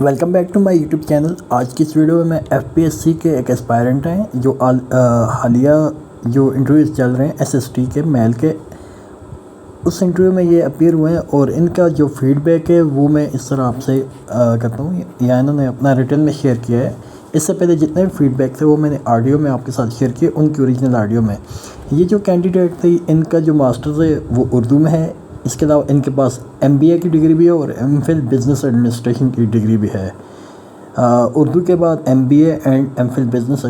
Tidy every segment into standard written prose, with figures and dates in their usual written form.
Welcome back to my YouTube channel. آج کی اس video میں FPSC کے ایک اسپائرنٹ ہیں جو حالیہ جو انٹرویوز چل رہے ہیں SST کے میل کے، اس انٹرویو میں یہ اپیئر ہوئے ہیں اور ان کا جو فیڈ بیک ہے وہ میں اس طرح آپ سے کرتا ہوں، یا انہوں نے اپنا ریٹن میں شیئر کیا ہے۔ اس سے پہلے جتنے بھی فیڈ بیک تھے وہ میں نے آڈیو میں آپ کے ساتھ شیئر کیے، ان کی اوریجنل آڈیو میں۔ یہ جو کینڈیڈیٹ تھی ان کا جو ماسٹرز ہے وہ اردو میں ہے، اس کے علاوہ ان کے پاس MBA کی ڈگری بھی ہے اور MPhil بزنس ایڈمنسٹریشن کی ڈگری بھی ہے۔ اردو کے بعد MBA and MPhil business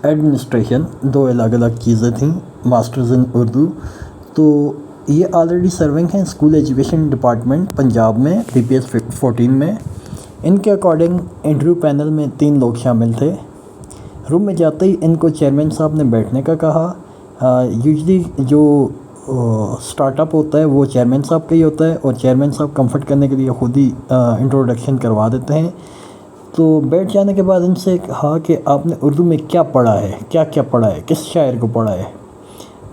administration دو الگ الگ چیزیں تھیں، ماسٹرز ان اردو۔ تو یہ آلریڈی سرونگ ہیں اسکول ایجوکیشن ڈپارٹمنٹ پنجاب میں DPS 14 میں۔ ان کے اکارڈنگ انٹرویو پینل میں 3 لوگ شامل تھے۔ روم میں جاتے ہی ان کو چیئرمین صاحب نے بیٹھنے کا کہا۔ یوزلی جو سٹارٹ اپ ہوتا ہے وہ چیئرمین صاحب کا ہی ہوتا ہے، اور چیئرمین صاحب کمفرٹ کرنے کے لیے خود ہی انٹروڈکشن کروا دیتے ہیں۔ تو بیٹھ جانے کے بعد ان سے کہا کہ آپ نے اردو میں کیا پڑھا ہے، کیا کیا پڑھا ہے، کس شاعر کو پڑھا ہے؟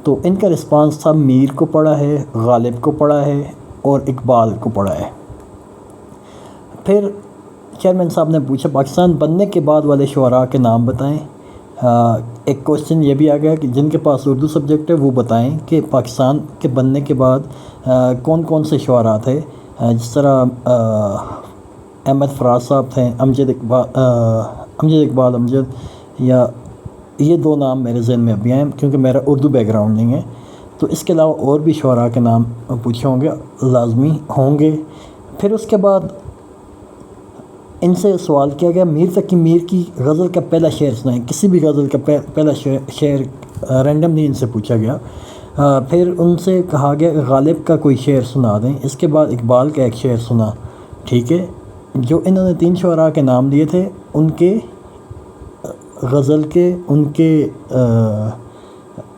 تو ان کا رسپانس تھا میر کو پڑھا ہے، غالب کو پڑھا ہے اور اقبال کو پڑھا ہے۔ پھر چیئرمین صاحب نے پوچھا پاکستان بننے کے بعد والے شعراء کے نام بتائیں۔ ایک کوشچن یہ بھی آ گیا کہ جن کے پاس اردو سبجیکٹ ہے وہ بتائیں کہ پاکستان کے بننے کے بعد کون کون سے شعراء تھے، جس طرح احمد فراز صاحب تھے، امجد اقبال یا یہ 2 نام میرے ذہن میں ابھی آئے کیونکہ میرا اردو بیک گراؤنڈ نہیں ہے۔ تو اس کے علاوہ اور بھی شعراء کے نام پوچھے ہوں گے، لازمی ہوں گے۔ پھر اس کے بعد ان سے سوال کیا گیا میر تقی میر کی غزل کا پہلا شعر سنائیں، کسی بھی غزل کا پہلا شعر رینڈملی ان سے پوچھا گیا۔ پھر ان سے کہا گیا کہ غالب کا کوئی شعر سنا دیں۔ اس کے بعد اقبال کا ایک شعر سنا، ٹھیک ہے۔ جو انہوں نے 3 شعراء کے نام لیے تھے ان کے غزل کے، ان کے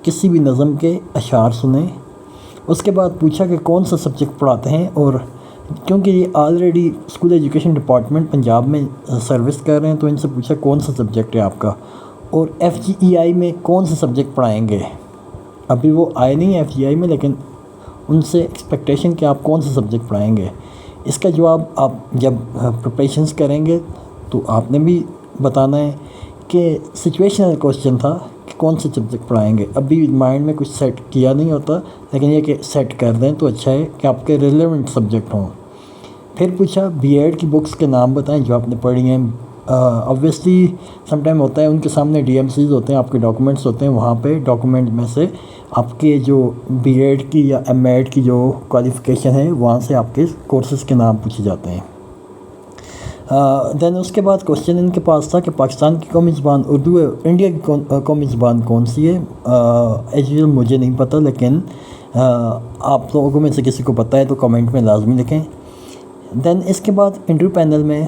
کسی بھی نظم کے اشعار سنے۔ اس کے بعد پوچھا کہ کون سا سبجیکٹ پڑھاتے ہیں، اور کیونکہ یہ already school education department Punjab میں سروس کر رہے ہیں تو ان سے پوچھا کون سا سبجیکٹ ہے آپ کا، اور FGEI میں کون سا سبجیکٹ پڑھائیں گے۔ ابھی وہ آئے نہیں ہیں FGEI میں، لیکن ان سے ایکسپیکٹیشن کہ آپ کون سا سبجیکٹ پڑھائیں گے۔ اس کا جواب آپ جب پریپریشنز کریں گے تو آپ نے بھی بتانا ہے کہ سچویشنل کوسچن تھا کہ کون سے سبجیکٹ پڑھائیں گے۔ ابھی مائنڈ میں کچھ سیٹ کیا نہیں ہوتا، لیکن یہ کہ سیٹ کر دیں تو اچھا ہے کہ آپ کے ریلیونٹ سبجیکٹ ہوں۔ پھر پوچھا BEd کی بکس کے نام بتائیں جو آپ نے پڑھی ہیں۔ آبویسلی سم ٹائم ہوتا ہے ان کے سامنے DMCs ہوتے ہیں، آپ کے ڈاکومنٹس ہوتے ہیں، وہاں پہ ڈاکومنٹ میں سے آپ کے جو BEd کی یا MAd کی جو کوالیفیکیشن ہے وہاں سے آپ کے کورسز کے نام پوچھے جاتے ہیں۔ دین اس کے بعد کوسچن ان کے پاس تھا کہ پاکستان کی قومی زبان اردو ہے، انڈیا کی قومی زبان کون سی ہے؟ ایز یوزول مجھے نہیں پتہ، لیکن آپ لوگوں میں سے کسی کو پتہ ہے تو کمنٹ میں لازمی لکھیں۔ دین اس کے بعد انٹرویو پینل میں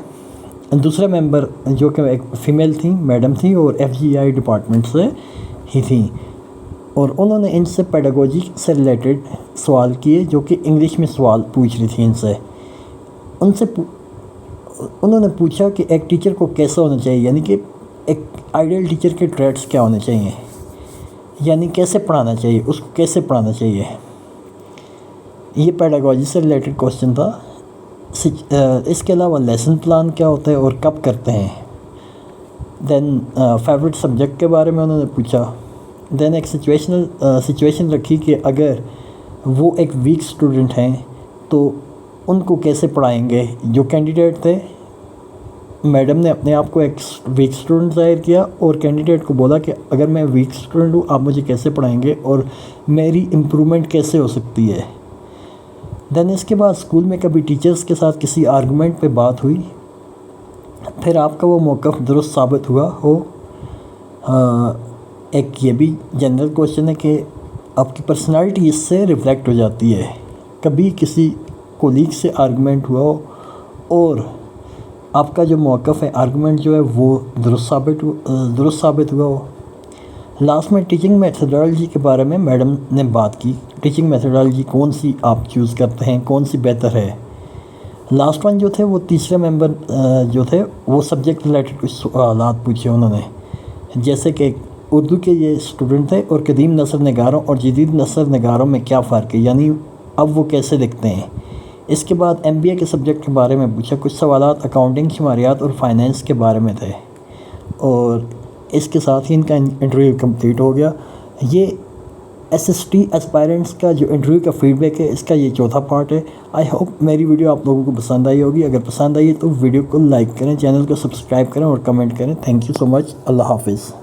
دوسرے ممبر جو کہ ایک فیمیل تھیں، میڈم تھیں، اور FGEI ڈپارٹمنٹ سے ہی تھیں، اور انہوں نے ان سے پیڈاگوجی سے ریلیٹڈ سوال کیے جو کہ انگلش میں سوال پوچھ رہی تھی ان سے۔ انہوں نے پوچھا کہ ایک ٹیچر کو کیسا ہونا چاہیے، یعنی کہ ایک آئیڈیل ٹیچر کے ٹریٹس کیا ہونے چاہیے، یعنی کیسے پڑھانا چاہیے، اس کو کیسے پڑھانا چاہیے۔ یہ پیڈاگوجی سے ریلیٹڈ کوسچن تھا۔ اس کے علاوہ لیسن پلان کیا ہوتا ہے اور کب کرتے ہیں۔ دین فیوریٹ سبجیکٹ کے بارے میں انہوں نے پوچھا۔ دین ایک سچویشن رکھی کہ اگر وہ ایک ویک اسٹوڈنٹ ہیں تو ان کو کیسے پڑھائیں گے۔ جو کینڈیڈیٹ تھے، میڈم نے اپنے آپ کو ایک ویک اسٹوڈنٹ ظاہر کیا اور کینڈیڈیٹ کو بولا کہ اگر میں ویک اسٹوڈنٹ ہوں آپ مجھے کیسے پڑھائیں گے اور میری امپرومنٹ کیسے ہو سکتی ہے۔ دین اس کے بعد اسکول میں کبھی ٹیچرز کے ساتھ کسی آرگومنٹ پہ بات ہوئی، پھر آپ کا وہ موقف درست ثابت ہوا ہو۔ ایک یہ بھی جنرل کوسچن ہے کہ آپ کی پرسنالٹی اس سے ریفلیکٹ ہو جاتی ہے۔ کبھی کسی کولیگ سے آرگومنٹ ہوا ہو اور آپ کا جو موقف ہے، آرگومنٹ جو ہے وہ درست ثابت ہوا ہو۔ لاسٹ میں ٹیچنگ میتھڈالوجی کے بارے میں میڈم نے بات کی، ٹیچنگ میتھڈالوجی کون سی آپ چوز کرتے ہیں، کون سی بہتر ہے۔ لاسٹ ون جو تھے وہ تیسرے ممبر جو تھے وہ سبجیکٹ ریلیٹڈ کچھ سوالات پوچھے انہوں نے، جیسے کہ اردو کے یہ اسٹوڈنٹ تھے اور قدیم نثر نگاروں اور جدید نثر نگاروں میں کیا فرق ہے، یعنی اب وہ کیسے لکھتے ہیں۔ اس کے بعد MBA کے سبجیکٹ کے بارے میں پوچھا، کچھ سوالات اکاؤنٹنگ، شماریات اور فائنینس کے بارے میں تھے، اور اس کے ساتھ ہی ان کا انٹرویو کمپلیٹ ہو گیا۔ یہ SST اسپائرنٹس کا جو انٹرویو کا فیڈ بیک ہے، اس کا یہ چوتھا پارٹ ہے۔ آئی ہوپ میری ویڈیو آپ لوگوں کو پسند آئی ہوگی۔ اگر پسند آئی ہے تو ویڈیو کو لائک کریں، چینل کو سبسکرائب کریں اور کمنٹ کریں۔ تھینک یو سو مچ۔ اللہ حافظ۔